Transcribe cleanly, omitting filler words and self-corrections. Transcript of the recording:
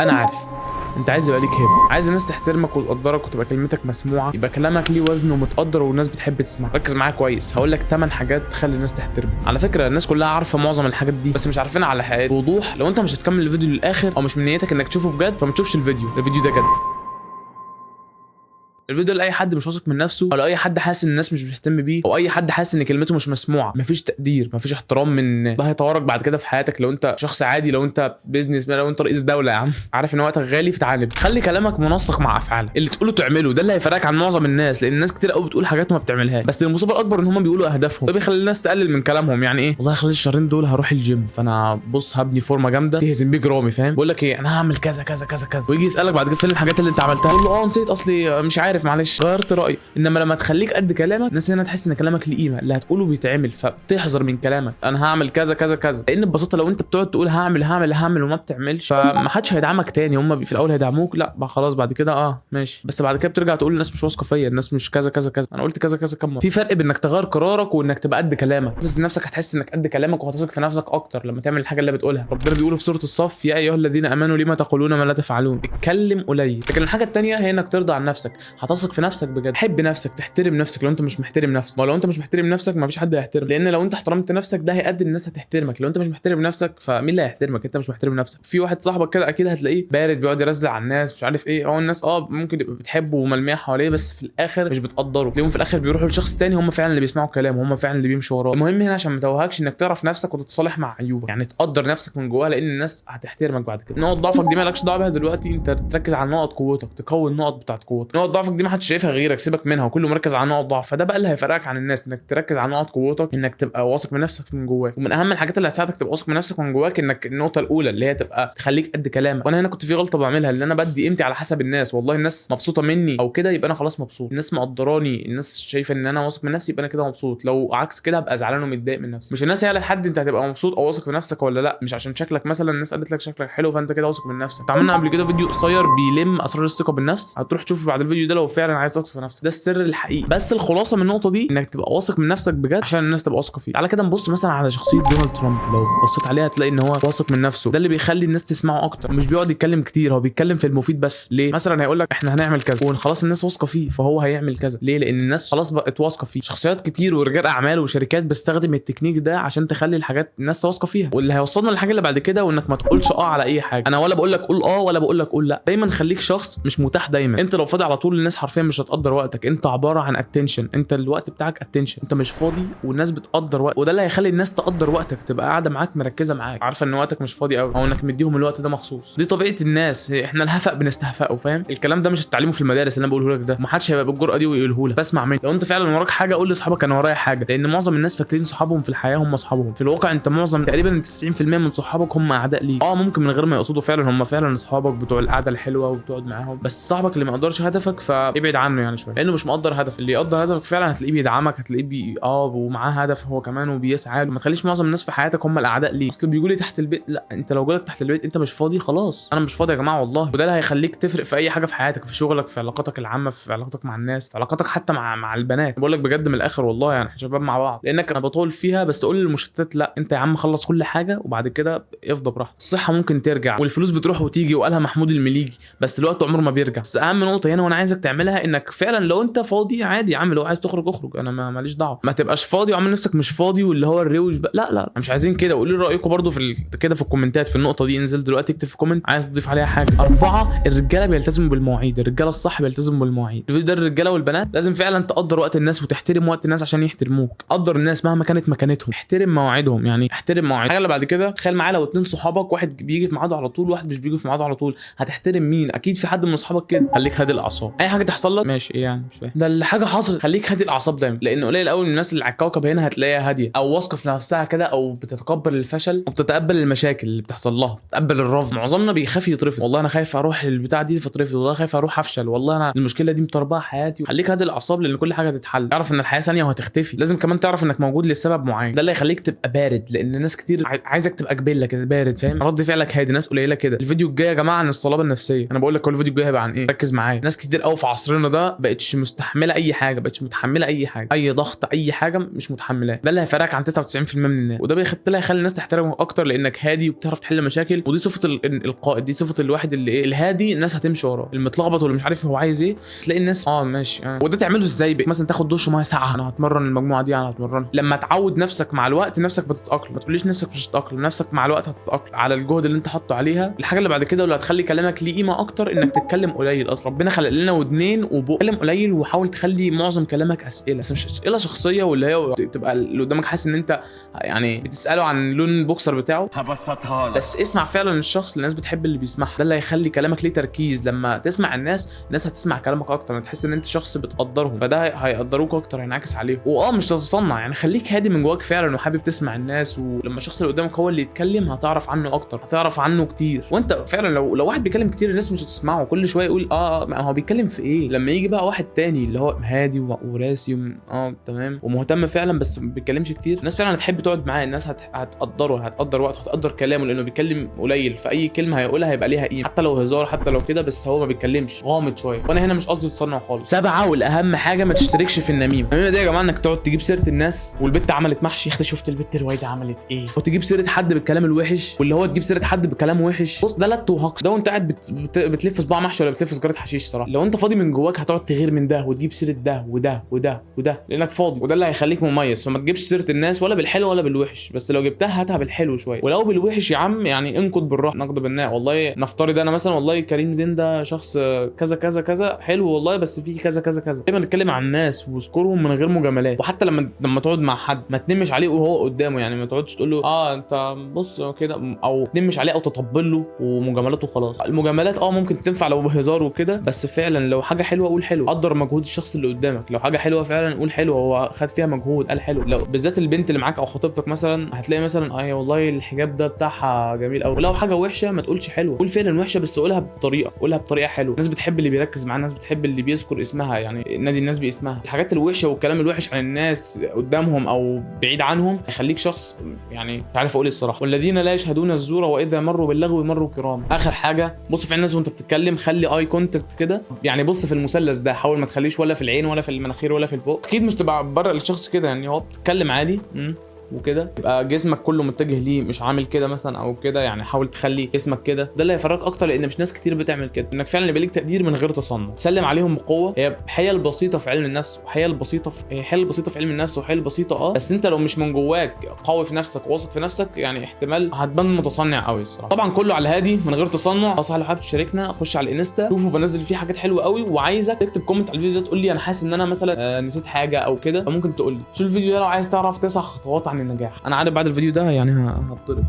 انا عارف انت عايز يبقى ليك هيبه، عايز الناس تحترمك وتقدرك وتبقى كلمتك مسموعه، يبقى كلامك ليه وزن ومتقدر والناس بتحب تسمع. ركز معايا كويس، هقول لك 8 حاجات تخلي الناس تحترمك. على فكره الناس كلها عارفه معظم الحاجات دي بس مش عارفينها على حقيقة بوضوح. لو انت مش هتكمل الفيديو للاخر او مش من نيتك انك تشوفه بجد فما تشوفش الفيديو ده جد. الفيديو لاي حد مش واثق من نفسه، او لاي حد حاسس ان الناس مش بتهتم بيه، او اي حد حاسس ان كلمته مش مسموعه. مفيش تقدير، مفيش احترام، من ده هيطورك بعد كده في حياتك. لو انت شخص عادي، لو انت بيزنس مان، لو انت رئيس دوله يا عم، عارف ان وقتك غالي، فتعالب. خلي كلامك منسق مع افعالك، اللي تقوله تعمله. ده اللي هيفرقك عن معظم الناس، لان الناس كتير قوي بتقول حاجات ما بتعملهاش. بس المصيبه الاكبر ان هم بيقولوا اهدافهم، ده بيخلي الناس تقلل من كلامهم. يعني ايه؟ والله خلال الشهرين دول هروح الجيم، فانا بص هبني فورمه جامده تهزم بيه جرامي، فاهم؟ بقول لك ايه، انا هعمل كذا كذا كذا كذا، ويجي يسالك بعد كده فين الحاجات اللي انت عملتها، تقول له نسيت اصلي مش عارف معلش غيرت رايي. انما لما تخليك قد كلامك، الناس هنا تحس ان كلامك ليه قيمه، اللي هتقوله بيتعمل، فبتحذر من كلامك. انا هعمل كذا كذا كذا، لان ببساطه لو انت بتقعد تقول هعمل وما بتعملش، فما حدش هيدعمك تاني. هم في الاول هيدعموك، لا بقى خلاص بعد كده ماشي، بس بعد كده بترجع تقول الناس مش واثقه فيا، الناس مش كذا كذا كذا، انا قلت كذا كذا كم مره. في فرق بين انك تغير قرارك وانك تبقى قد كلامك. تحس نفسك، هتحس انك قد كلامك وهتثق في نفسك اكتر لما تعمل الحاجه اللي بتقولها. ربنا بيقول في سوره الصف: يا ايها الذين امنوا لما تقولون ما لا تفعلون. اتكلم قليل. لكن الحاجه الثانيه هي انك ترضى عن نفسك، هتثق في نفسك بجد، حب نفسك، تحترم نفسك. لو انت مش محترم نفسك، ما لو انت مش محترم نفسك ما فيش حد هيحترمك، لان لو انت احترمت نفسك ده هيقدم الناس هتحترمك. لو انت مش محترم نفسك فمين اللي هيحترمك؟ انت مش محترم نفسك. في واحد صاحبك كده اكيد هتلاقيه بارد، بيقعد يرزع على الناس، مش عارف ايه. الناس ممكن يبقى بتحبه وملميه حواليه، بس في الاخر مش بتقدره. تلاقيهم في الاخر بيروحوا لشخص تاني، هم فعلا اللي بيسمعوا كلامه، هم فعلا اللي بيمشوا وراه. المهم هنا عشان ما توهكش انك تعرف نفسك وتتصالح مع عيوبك، يعني تقدر نفسك من جواها، لان الناس هتحترمك بعد كده. نقط ضعفك دي مالكش دعوه بيها دلوقتي، انت تركز على نقط قوتك، تقوي النقط بتاعت قوتك. نقط ضعفك دي ما حدش شايفها غيرك، سيبك منها، وكله مركز على نقط ضعف. فده بقى اللي هيفرقك عن الناس، انك تركز على نقط قوتك، انك تبقى واثق من نفسك من جواك. ومن اهم الحاجات اللي هتساعدك تبقى واثق من نفسك من جواك، انك النقطه الاولى اللي هي تبقى تخليك قد كلامك. وانا هنا كنت في غلطه بعملها، اللي انا بدي قيمتي على حسب الناس. والله الناس مبسوطه مني او كده يبقى انا خلاص مبسوط، الناس مقدراني، الناس شايفه ان انا واثق من نفسي يبقى انا كده مبسوط. لو عكس كده ابقى زعلان ومتضايق من نفسي. مش الناس هي اللي تحدد انت هتبقى مبسوط او واثق في نفسك ولا لا. مش عشان شكلك مثلا الناس قالت لك شكلك حلو فانت كده واثق من نفسك. عملنا قبل كده فيديو قصير بيلم اسرار الثقه بالنفس، هتروح تشوفه بعد الفيديو ده لو فعلا عايز تثق في نفسك. ده السر الحقيقي. بس الخلاصه من النقطه دي انك تبقى واثق من نفسك بجد عشان الناس تبقى واثقه فيك. تعالى كده نبص مثلا على شخصيه دونالد ترامب، لو بصيت عليها هتلاقي ان هو واثق من نفسه. ده اللي بيخلي الناس تسمعه اكتر، مش بيقعد يتكلم كتير، هو بيتكلم في المفيد بس. ليه؟ مثلا هيقول لك احنا هنعمل كذا وخلاص الناس واثقه فيه، فهو هيعمل كذا. ليه؟ لان الناس خلاص بقت واثقه فيه. شخصيات كتير ورجال اعمال وشركات بتستخدم التكنيك ده عشان تخلي الحاجات الناس واثقه فيها. واللي هيوصلنا للحاجه اللي بعد كده، وانك ما تقولش على اي حاجه. انا ولا بقول لك قول ولا بقول لك قول لا. دايما خليك شخص مش متاح دايما. انت لو فاضي على طول الناس حرفيا مش هتقدر وقتك. انت عباره عن اتنشن، انت الوقت بتاعك اتنشن. انت مش فاضي والناس بتقدر وقت، وده اللي هيخلي الناس تقدر وقتك، تبقى قاعده معاك مركزه معاك، عارفه ان وقتك مش فاضي قوي، او انك مديهم الوقت ده مخصوص. دي طبيعه الناس، احنا الهفق بنستهفقه، فاهم؟ الكلام ده مش هتتعلمه في المدارس اللي انا بقوله لك ده، ما حدش هيبقى بالجرأه دي ويقوله لك. بسمع مني. لو انت فعلا وراك حاجه قول لاصحابك انا ورايا حاجه، لان معظم الناس فاكرين صحابهم في الحياه هم اصحابهم. في الواقع انت معظم تقريبا 90% من صحابك هم اعداء ليك. ممكن من غير ما يقصدوا فعلا هم فعلا اصحابك بتوع القعده الحلوه وبتقعد معاهم، بس صاحبك اللي ما يقدرش هدفك فابعد عنه يعني شويه، لانه مش مقدر هدف. اللي يقدر هدفك فعلا هتلاقيه بيدعمك، هتلاقيه ومعاه هدف هو كمان وبيسعى له. ما تخليش معظم الناس في حياتك هم الاعداء ليك. اصل بيقول لي تحت البيت، لا انت لو جالك تحت البيت انت مش فاضي خلاص، انا مش فاضي يا جماعه والله. وده اللي هيخليك تفرق في اي حاجه في حياتك، في شغلك، في علاقاتك العامه، في علاقاتك مع الناس، في علاقاتك حتى مع البنات. بقول لك بجد من الاخر والله، يعني احنا شباب مع بعض. لانك انا بطول فيها بس قول للمشتتات لا، انت يا عم خلص كل حاجه وبعد كده افضى براحتك. الصحه ممكن ترجع والفلوس بتروح وتيجي، وقالها محمود المليجي، بس الوقت عمره ما بيرجع. بس اهم نقطه هنا وانا عايزك تعملها، انك فعلا لو انت فاضي عادي يا عم، لو عايز تخرج اخرج، انا ماليش دعوه. ما تبقاش فاضي وعامل نفسك مش فاضي واللي هو الروش بقى. لا مش عايزين كده. وقولوا لي رايكم برده كده في الكومنتات في النقطه دي. انزل دلوقتي اكتب في كومنت عايز تضيف عليها حاجه. 4 الرجاله بيلتزموا بالمواعيد، الرجاله الصح بيلتزموا بالمواعيد. الفيديو ده الرجاله والبنات لازم فعلا تقدر وقت الناس وتحترم وقت الناس عشان يحترموك. قدر الناس مهما كانت مكانتهم، احترم مواعيدهم، يعني احترم مواعيد. الحاجه اللي بعد كده، تخيل معايا لو 2 صحابك، واحد بيجي في ميعاده على طول وواحد مش بيجي في ميعاده على طول، هتحترم مين؟ اكيد في حد من اصحابك كده. خليك هادي الاعصاب، اي حاجه تحصل لك ماشي ايه يعني مش فاهم ده الحاجه حصلت، خليك هادي الاعصاب دايما، لان قليل قوي من الناس اللي على الكوكب هنا هتلاقيها هاديه او واثقه في نفسها كده، او بتتقبل الفشل وبتتقبل المشاكل اللي بتحصل لها، بتتقبل الرفض. معظمنا بيخاف يترفض، والله انا خايف اروح البتاع دي فترفض، والله خايف اروح افشل، والله انا المشكله دي مطربها حياتي. خليك هادي الاعصاب لان كل حاجه هتتحل. اعرف ان الحياه ثانيه وهتختفي. لازم كمان تعرف انك موجود لسبب معين، ده اللي هيخليك تبقى بارد، لان ناس كتير عايزك تبقى جبله كده بارد، فاهم؟ رد فعلك هادي، ناس قليله كده. الفيديو الجاي يا جماعه عن الصلابه النفسيه، انا بقول لك كل الفيديو الجاي هيبقى عن ايه، ركز معايا. ناس كتير قوي في في عصرنا ده بقتش مستحمله اي حاجه، بقتش متحمله اي حاجه، اي ضغط اي حاجه مش متحملاه. ده اللي هيفرقك عن 99% من الناس، وده هيخلي الناس تحترمك اكتر لانك هادي وبتعرف تحل مشاكل. ودي صفه القائد، دي صفه الواحد اللي ايه الهادي، الناس هتمشي وراه. المتلخبط واللي مش عارف هو عايز ايه تلاقي الناس ماشي وده تعمله ازاي مثلا تاخد دش ميه ساقعه، انا هتمرن المجموعه دي، انا هتمرن. لما تعود نفسك مع الوقت نفسك بتتاقلم. ما تقوليش نفسك مش هتتاقلم، نفسك مع الوقت هتتاقلم على الجهد اللي انت حاطه عليها. الحاجه اللي بعد كده واللي هتخلي كلامك ليه قيمه اكتر انك تتكلم قليل. اصلا ربنا خلق لنا ودنين وبق، اتكلم قليل وحاول تخلي معظم كلامك اسئله، بس مش اسئله شخصيه واللي هي تبقى اللي قدامك حاسس ان انت يعني بتساله عن لون البوكسر بتاعه. هبسطها لك، بس اسمع فعلا الشخص اللي الناس بتحب اللي بيسمعها. ده اللي هيخلي كلامك ليه تركيز. لما تسمع الناس هتسمع كلامك اكتر، هتحس ان انت شخص بتقدرهم، فده هيقدروك اكتر، هينعكس عليهم. مش تتصنع يعني، خليك هادي من جواك فعلا وحابب تسمع الناس. ولما الشخص اللي قدامك هو اللي يتكلم هتعرف عنه اكتر، هتعرف عنه كتير. وانت فعلا لو واحد بيتكلم كتير الناس مش هتسمعه، كل شويه يقول ما هو بيتكلم في ايه. لما يجي بقى واحد تاني اللي هو هادي وراسي تمام ومهتم فعلا بس ما بيتكلمش كتير، الناس فعلا هتحب تقعد معاه. الناس هتقدره، هتقدر وقته، هتقدر كلامه، لانه بيتكلم قليل، فاي كلمه هيقولها هيبقى ليها قيمه، حتى لو هزار، حتى لو كده، بس هو ما بيتكلمش، غامض شويه. وانا هنا مش قصدي تصنع خالص. 7 والاهم حاجه ما تشتركش في النميمه. النميمه دي يا جماعه انك تقعد تجيب سيره الناس، والبت عملت محشي، اختي شفت البت رويده عملت ايه، وتجيب سيره حد بالكلام الوحش، واللي هو تجيب سيره حد بكلام وحش. بص ده لت وهقص، ده وانت قاعد بتلف صباع محشي ولا بتلف سجاره حشيش. صراحه لو انت فاضي من جواك هتقعد تغير من ده وتجيب سيره ده وده وده وده لانك فاضي، وده اللي هيخليك مميز. فما تجيبش سيره الناس ولا بالحلو ولا بالوحش، بس لو جبتها هاتها بالحلو شويه، ولو بالوحش يا عم يعني انقد بالراحه، نقد بالناء. والله نفترض انا مثلا والله كريم زين ده شخص كذا كذا كذا حلو والله، بس فيه كذا كذا كذا. دايما نتكلم عن الناس واذكرهم من غير مجاملات. وحتى لما تقعد مع حد ما تنمش عليه وهو قدامه، يعني ما تقعدش تقول له انت بص كده، او تنمش عليه او تطبل له ومجاملاته خلاص. المجاملات ممكن تنفع لو بهزار وكده، بس فعلا لو حاجه حلوه قول حلو، قدر مجهود الشخص اللي قدامك. لو حاجه حلوه فعلا قول حلو، هو خد فيها مجهود قال حلو. لو بالذات البنت اللي معاك او خطيبتك مثلا هتلاقي مثلا هي والله الحجاب ده بتاعها جميل قوي. ولو حاجه وحشه ما تقولش حلوه، قول فعلا وحشه بس قولها بطريقه حلوه. الناس بتحب اللي بيركز مع الناس، بتحب اللي بيذكر اسمها، يعني نادي الناس باسمها. الحاجات الوحشه والكلام الوحش عن الناس قدامهم او بعيد عنهم يخليك شخص يعني مش عارف اقول الصراحه. والذين لا يشهدون الزور واذا مروا باللغو مروا كرام. اخر حاجه بص في الناس وانت بتتكلم، خلي اي كونتاكت كده، يعني بص في المثلث ده، حاول ما تخليش ولا في العين ولا في المناخير ولا في البق. اكيد مش تبقى بره الشخص كده، يعني هو بتتكلم عادي وكده يبقى جسمك كله متجه ليه، مش عامل كده مثلا او كده. يعني حاول تخلي جسمك كده، ده اللي هيفرقك اكتر، لان مش ناس كتير بتعمل كده. انك فعلا يبقى ليك تقدير من غير تصنع، تسلم عليهم بقوه. هي حيل بسيطه في علم النفس، وحيل بسيطه في علم النفس، وحيل بسيطه بس انت لو مش من جواك قوي في نفسك واثق في نفسك يعني احتمال هتبان متصنع قوي الصراحه. طبعا كله على الهادي من غير تصنع. صح، لو حابب تشاركنا خش على الانستا شوفوا، بنزل فيه حاجات حلوه قوي، وعايزك تكتب كومنت على الفيديو ده تقول لي انا حاسس ان انا مثلا نسيت حاجه او كده، فممكن تقول لي. شوف الفيديو ده لو عايز تعرف 9 خطوات عن النجاح. انا عارف بعد الفيديو ده يعني هضرب.